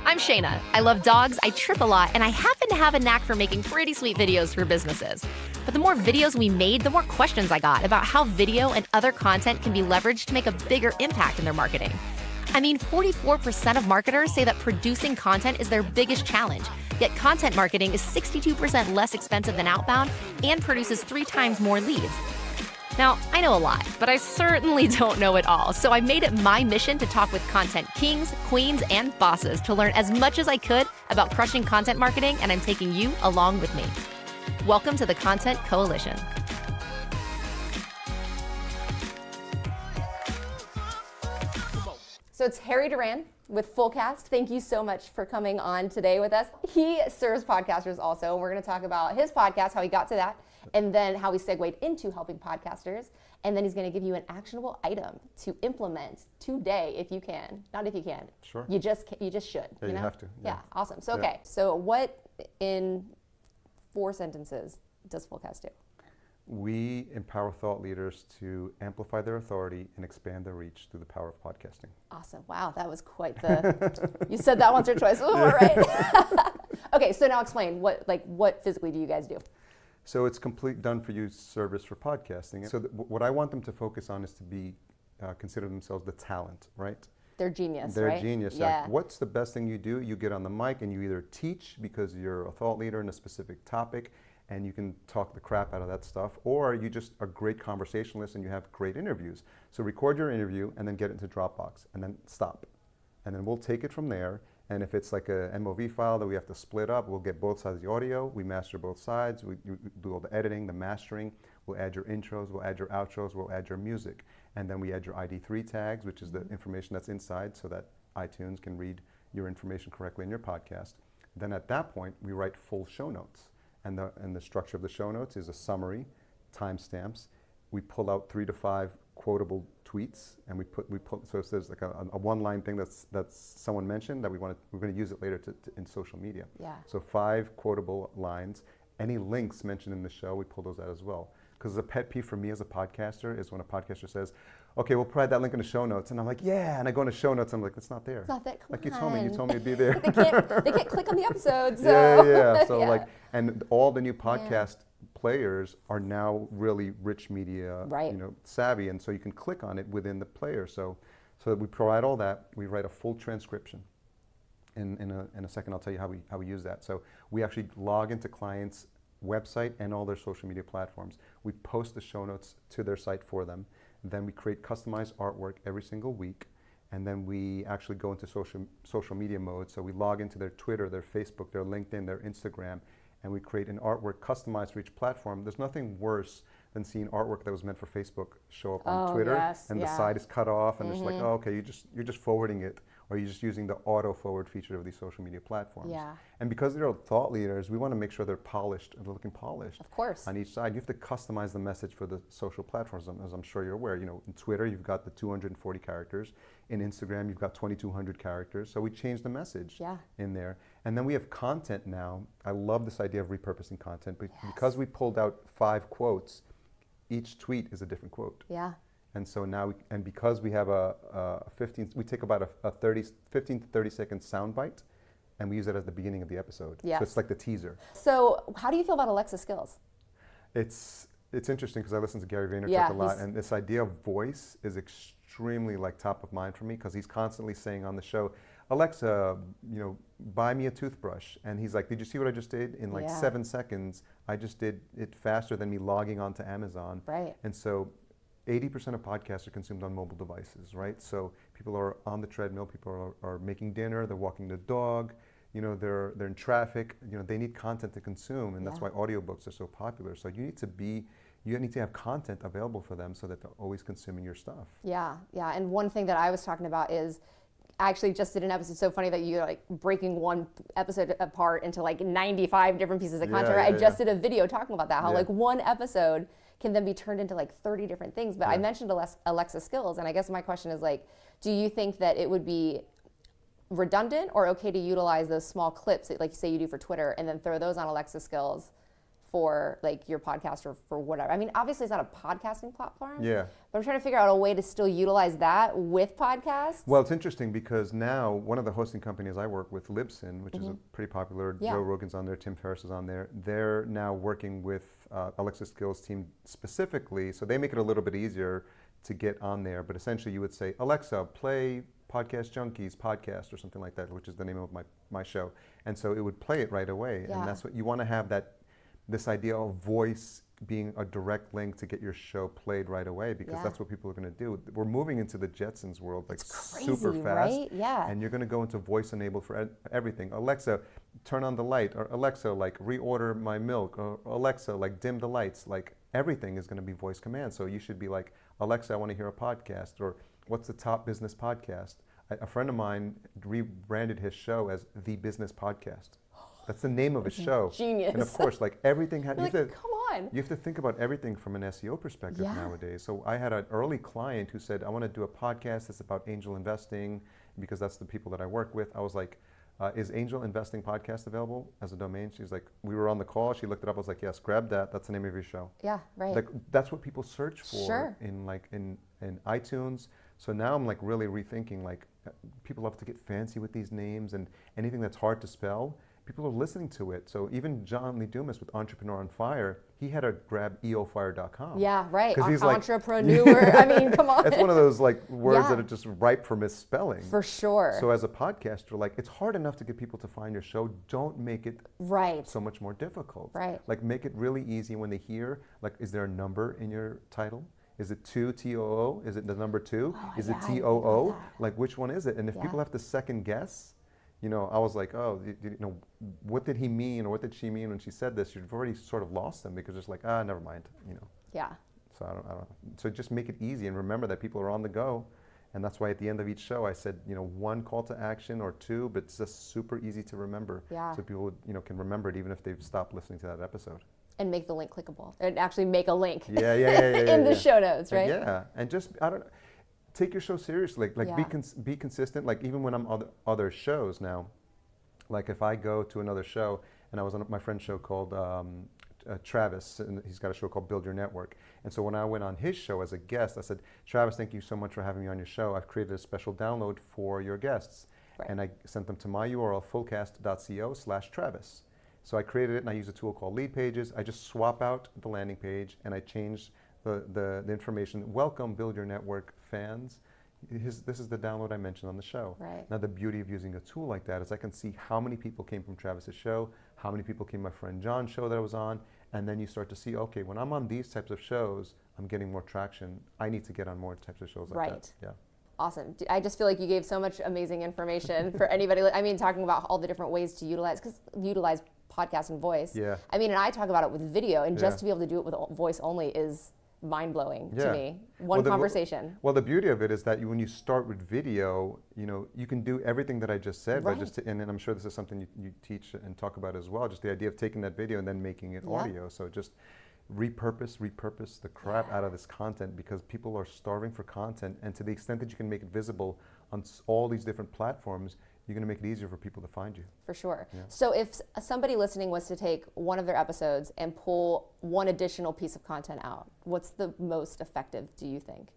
I'm Shaina. I love dogs, I trip a lot, and I happen to have a knack for making pretty sweet videos for businesses. But the more videos we made, the more questions I got about how video and other content can be leveraged to make a bigger impact in their marketing. I mean, 44% of marketers say that producing content is their biggest challenge, yet content marketing is 62% less expensive than outbound and produces 3 times more leads. Now, I know a lot, but I certainly don't know it all, so I made it my mission to talk with content kings, queens, and bosses to learn as much as I could about crushing content marketing, and I'm taking you along with me. Welcome to the Content Coalition. So it's Harry Duran with FullCast. Thank you so much for coming on today with us. He serves podcasters also. We're going to talk about his podcast, how he got to that, and then how he segued into helping podcasters. And then he's going to give you an actionable item to implement today if you can. Not if you can. Sure. You just should. Yeah, you have to. Yeah, awesome. So, okay. So what in 4 sentences does FullCast do? We empower thought leaders to amplify their authority and expand their reach through the power of podcasting. Awesome. Wow, that was quite the... You said that once or twice before, right? Okay, so now explain, what physically do you guys do? So it's complete done-for-you service for podcasting. So what I want them to focus on is to be, consider themselves the talent, right? They're genius, They're right? genius. Yeah. Like, what's the best thing you do? You get on the mic and you either teach because you're a thought leader in a specific topic and you can talk the crap out of that stuff, or you just are a great conversationalist and you have great interviews. So record your interview and then get it into Dropbox and then stop. And then we'll take it from there. And if it's like a MOV file that we have to split up, we'll get both sides of the audio, we master both sides, we do all the editing, the mastering, we'll add your intros, we'll add your outros, we'll add your music. And then we add your ID3 tags, which is the information that's inside so that iTunes can read your information correctly in your podcast. Then at that point, we write full show notes. And the structure of the show notes is a summary, timestamps. We pull out 3 to 5 quotable tweets, and we put so if there's like a one-line thing that's someone mentioned that we're going to use it later in social media. Yeah. So 5 quotable lines. Any links mentioned in the show, we pull those out as well. Because a pet peeve for me as a podcaster is when a podcaster says, "Okay, we'll provide that link in the show notes," and I'm like, "Yeah," and I go into show notes, and I'm like, "It's not there." It's not there. Like you told me it'd be there. they can't click on the episode. So. Yeah. So yeah. and all the new podcast players are now really rich media, right. savvy, and so you can click on it within the player. So we provide all that. We write a full transcription. In a second, I'll tell you how we use that. So we actually log into clients' website and all their social media platforms. We post the show notes to their site for them. Then we create customized artwork every single week. And then we actually go into social media mode. So we log into their Twitter, their Facebook, their LinkedIn, their Instagram, and we create an artwork customized for each platform. There's nothing worse than seeing artwork that was meant for Facebook show up on Twitter, and the side is cut off, and it's like, oh, okay, you're just forwarding it, or you're just using the auto forward feature of these social media platforms. Yeah. And because they're thought leaders, we want to make sure they're polished, they're looking polished. Of course. On each side, you have to customize the message for the social platforms, as I'm sure you're aware. In Twitter, you've got the 240 characters. In Instagram, you've got 2,200 characters. So we changed the message in there. And then we have content now. I love this idea of repurposing content, but because we pulled out 5 quotes, each tweet is a different quote. Yeah. And so now, because we have we take about a 15 to 30 second soundbite, and we use it as the beginning of the episode. Yes. So it's like the teaser. So how do you feel about Alexa skills? It's interesting because I listen to Gary Vaynerchuk a lot, and this idea of voice is extremely top of mind for me because he's constantly saying on the show, "Alexa, buy me a toothbrush." And he's like, "Did you see what I just did? In 7 seconds, I just did it faster than me logging onto Amazon." Right. And so 80% of podcasts are consumed on mobile devices, right? So people are on the treadmill, people are making dinner, they're walking the dog, they're in traffic, they need content to consume, and that's why audiobooks are so popular. So you need to have content available for them so that they're always consuming your stuff. Yeah. And one thing that I was talking about is I actually just did an episode. So funny that you're breaking one episode apart into 95 different pieces of content. I just did a video talking about that, how one episode can then be turned into 30 different things. But I mentioned Alexa skills, and I guess my question is do you think that it would be redundant or okay to utilize those small clips that, like you say you do for Twitter, and then throw those on Alexa skills for like your podcast or for whatever. I mean, obviously it's not a podcasting platform. Yeah. But I'm trying to figure out a way to still utilize that with podcasts. Well, it's interesting because now one of the hosting companies I work with, Libsyn, which is a pretty popular, Joe Rogan's on there, Tim Ferriss is on there. They're now working with Alexa Skills team specifically, so they make it a little bit easier to get on there. But essentially you would say, Alexa, play Podcast Junkies podcast or something like that, which is the name of my show. And so it would play it right away. Yeah. And that's what you want to have, this idea of voice being a direct link to get your show played right away, because that's what people are going to do. We're moving into the Jetsons world, like crazy, super fast. right? Yeah. And you're going to go into voice enabled for everything. Alexa, turn on the light, or Alexa, like reorder my milk, or Alexa, like dim the lights. Like everything is going to be voice command. So you should be like, Alexa, I want to hear a podcast, or what's the top business podcast? A friend of mine rebranded his show as The Business Podcast. That's the name of his show. Genius. And of course, like everything come on. You have to think about everything from an SEO perspective nowadays. So I had an early client who said, I want to do a podcast that's about angel investing, because that's the people that I work with. I was like, is Angel Investing Podcast available as a domain? She's like, we were on the call, she looked it up, I was like, yes, grab that, that's the name of your show. Yeah, right. Like, that's what people search for in iTunes. So now I'm like really rethinking, like people love to get fancy with these names, and anything that's hard to spell, people are listening to it. So even John Lee Dumas with Entrepreneur on Fire, he had to grab eofire.com. Yeah, right. Because he's entrepreneur. I mean, come on. It's one of those like words that are just ripe for misspelling. For sure. So as a podcaster, like it's hard enough to get people to find your show. Don't make it so much more difficult. Right. Like make it really easy when they hear, like, is there a number in your title? Is it 2, T-O-O? Is it the number 2? Is it T-O-O? Like which one is it? And if people have to second guess, you know, I was like, oh, you know, what did he mean, or what did she mean when she said this? You've already sort of lost them, because it's like, never mind, you know. Yeah. So I don't. So just make it easy, and remember that people are on the go, and that's why at the end of each show I said, you know, 1 call to action or 2, but it's just super easy to remember. Yeah. So people, you know, can remember it even if they've stopped listening to that episode. And make the link clickable, and actually make a link. Yeah, in the show notes, right? Yeah, and just take your show seriously. Like be consistent. Like even when I'm on other shows now, like if I go to another show, and I was on my friend's show called Travis, and he's got a show called Build Your Network. And so when I went on his show as a guest, I said, Travis, thank you so much for having me on your show. I've created a special download for your guests. Right. And I sent them to my URL, fullcast.co/Travis. So I created it, and I use a tool called Lead Pages. I just swap out the landing page, and I change the information. Welcome, Build Your Network fans. This is the download I mentioned on the show. Right. Now the beauty of using a tool like that is I can see how many people came from Travis's show, how many people came from my friend John's show that I was on, and then you start to see, okay, when I'm on these types of shows, I'm getting more traction. I need to get on more types of shows like that. Yeah. Awesome. I just feel like you gave so much amazing information for anybody. I mean, talking about all the different ways to utilize podcast and voice. Yeah. I mean, and I talk about it with video, and just to be able to do it with voice only is mind-blowing to me. One conversation. Well, the beauty of it is that when you start with video, you know, you can do everything that I just said, by and I'm sure this is something you teach and talk about as well, just the idea of taking that video and then making it audio. So just repurpose the crap out of this content, because people are starving for content, and to the extent that you can make it visible on all these different platforms, you're going to make it easier for people to find you. For sure. Yeah. So if somebody listening was to take one of their episodes and pull one additional piece of content out, what's the most effective, do you think?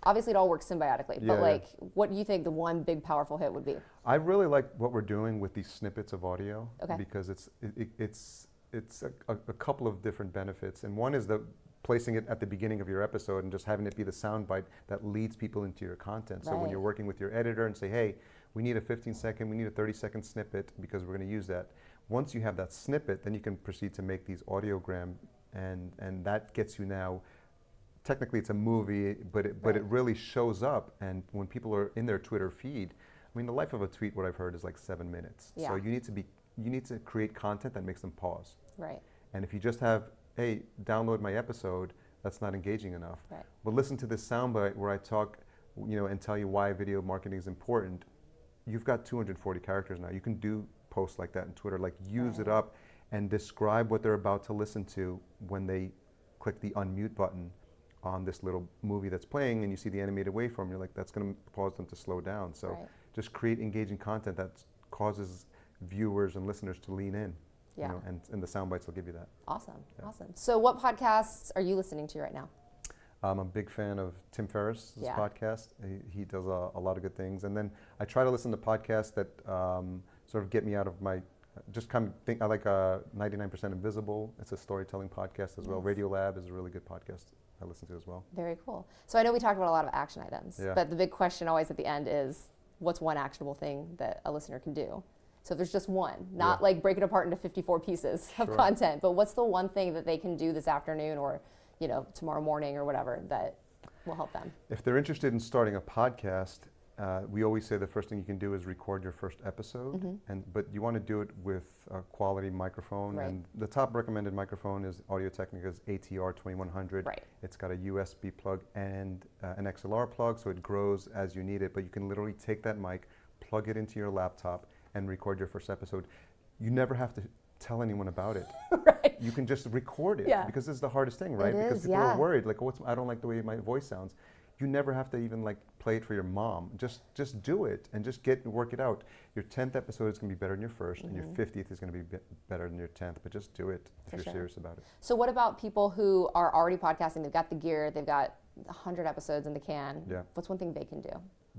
Obviously it all works symbiotically, but what do you think the one big powerful hit would be? I really like what we're doing with these snippets of audio, because it's a couple of different benefits. And one is placing it at the beginning of your episode and just having it be the soundbite that leads people into your content. So when you're working with your editor and say, hey, we need a 15-second, we need a 30-second snippet because we're going to use that. Once you have that snippet, then you can proceed to make these audiogram, and that gets you now, technically it's a movie, but it really shows up, and when people are in their Twitter feed, I mean, the life of a tweet, what I've heard, is like 7 minutes. Yeah. So you need to create content that makes them pause. Right. And if you just have, hey, download my episode, that's not engaging enough. Right. But listen to this soundbite where I talk, you know, and tell you why video marketing is important. You've got 240 characters now. You can do posts like that in Twitter, like use it up and describe what they're about to listen to when they click the unmute button on this little movie that's playing, and you see the animated waveform, you're like, that's going to cause them to slow down. So just create engaging content that causes viewers and listeners to lean in. You know, and the sound bites will give you that. Awesome. Yeah. Awesome. So what podcasts are you listening to right now? I'm a big fan of Tim Ferriss's podcast. He does a lot of good things. And then I try to listen to podcasts that sort of get me out of my, just kind of think, I like 99% Invisible. It's a storytelling podcast as well. Radio Lab is a really good podcast I listen to as well. Very cool. So I know we talked about a lot of action items, but the big question always at the end is, what's one actionable thing that a listener can do? So if there's just one, not like break it apart into 54 pieces of content, but what's the one thing that they can do this afternoon or, you know, tomorrow morning or whatever that will help them? If they're interested in starting a podcast, we always say the first thing you can do is record your first episode, but you want to do it with a quality microphone. And the top recommended microphone is Audio-Technica's ATR 2100. It's got a USB plug and an XLR plug, so it grows as you need it, but you can literally take that mic, plug it into your laptop, and record your first episode. You never have to tell anyone about it. You can just record it, because this is the hardest thing, right? Because people are worried, like, I don't like the way my voice sounds. You never have to even like play it for your mom. Just do it and just work it out. Your 10th episode is going to be better than your first, and your 50th is going to be better than your 10th. But just do it if you're serious about it. So what about people who are already podcasting? They've got the gear. They've got 100 episodes in the can. What's one thing they can do?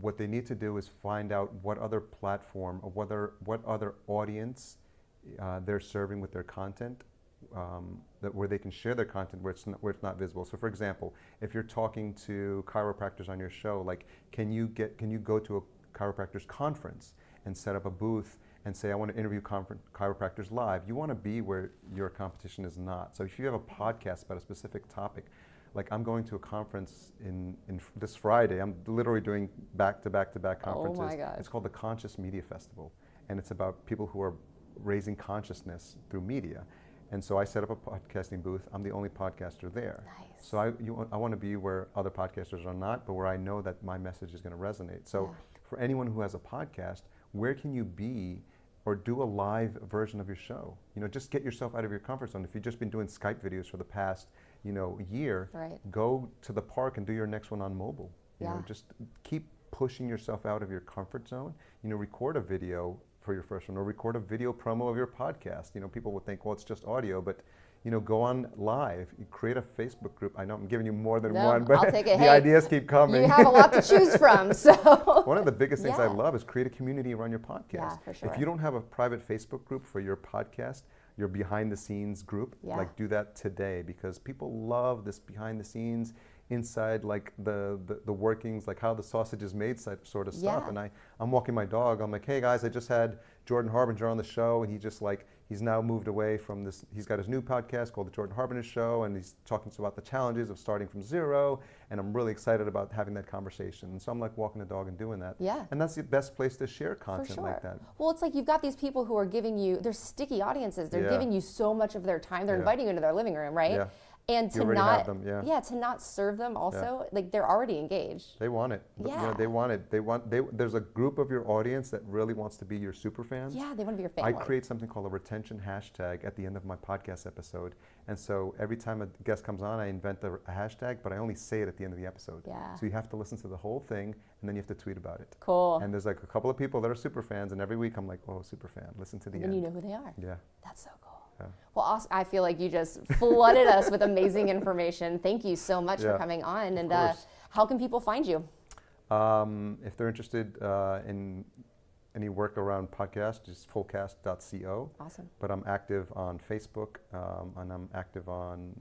What they need to do is find out what other platform or what other audience they're serving with their content, where they can share their content where it's not visible. So for example, if you're talking to chiropractors on your show, like can you go to a chiropractors conference and set up a booth and say, I want to interview chiropractors live? You want to be where your competition is not. So if you have a podcast about a specific topic, like I'm going to a conference in this Friday. I'm literally doing back-to-back conferences. Oh my God. It's called the Conscious Media Festival, and it's about people who are raising consciousness through media. And so I set up a podcasting booth. I'm the only podcaster there. Nice. So I want to be where other podcasters are not, but where I know that my message is going to resonate. So for anyone who has a podcast, where can you be or do a live version of your show? You know, just get yourself out of your comfort zone. If you've just been doing Skype videos for the past, year, go to the park and do your next one on mobile. You know, just keep pushing yourself out of your comfort zone. Record a video for your first one, or record a video promo of your podcast. People would think, well, it's just audio, but go on live. You create a Facebook group. I know I'm giving you more than one, but I'll take it. The ideas keep coming. You have a lot to choose from. So one of the biggest things I love is create a community around your podcast. Yeah, for sure. If you don't have a private Facebook group for your podcast, your behind the scenes group, like do that today, because people love this behind the scenes, inside like the workings, like how the sausage is made sort of stuff. And I'm walking my dog, I'm like, hey guys, I just had Jordan Harbinger on the show, and he's now moved away from this. He's got his new podcast called The Jordan Harbinger Show, and he's talking about the challenges of starting from zero, and I'm really excited about having that conversation. And so I'm like walking the dog and doing that. And that's the best place to share content like that. Well, it's like you've got these people who are giving you, they're sticky audiences. They're giving you so much of their time. They're inviting you into their living room, right? And to not, to not serve them also, like they're already engaged. They want it. They want it. There's a group of your audience that really wants to be your super fans. Yeah, they want to be your family. I create something called a retention hashtag at the end of my podcast episode. And so every time a guest comes on, I invent a hashtag, but I only say it at the end of the episode. So you have to listen to the whole thing, and then you have to tweet about it. Cool. And there's like a couple of people that are super fans, and every week I'm like, oh, super fan, listen to the end. And you know who they are. Yeah. That's so cool. Well, I feel like you just flooded us with amazing information. Thank you so much for coming on. And how can people find you? If they're interested in any work around podcasts, just FullCast.co. Awesome. But I'm active on Facebook, and I'm active on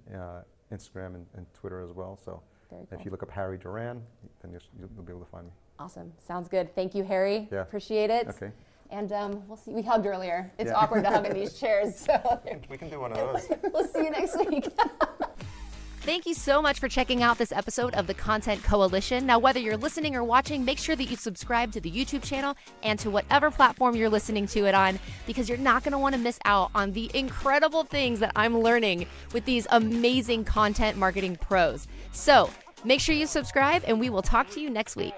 Instagram and Twitter as well. So if you look up Harry Duran, then you'll be able to find me. Awesome. Sounds good. Thank you, Harry. Appreciate it. Okay. And we'll see. We hugged earlier. It's awkward to hug in these chairs. So we can do one of those. We'll see you next week. Thank you so much for checking out this episode of the Content Coalition. Now, whether you're listening or watching, make sure that you subscribe to the YouTube channel and to whatever platform you're listening to it on, because you're not going to want to miss out on the incredible things that I'm learning with these amazing content marketing pros. So make sure you subscribe, and we will talk to you next week.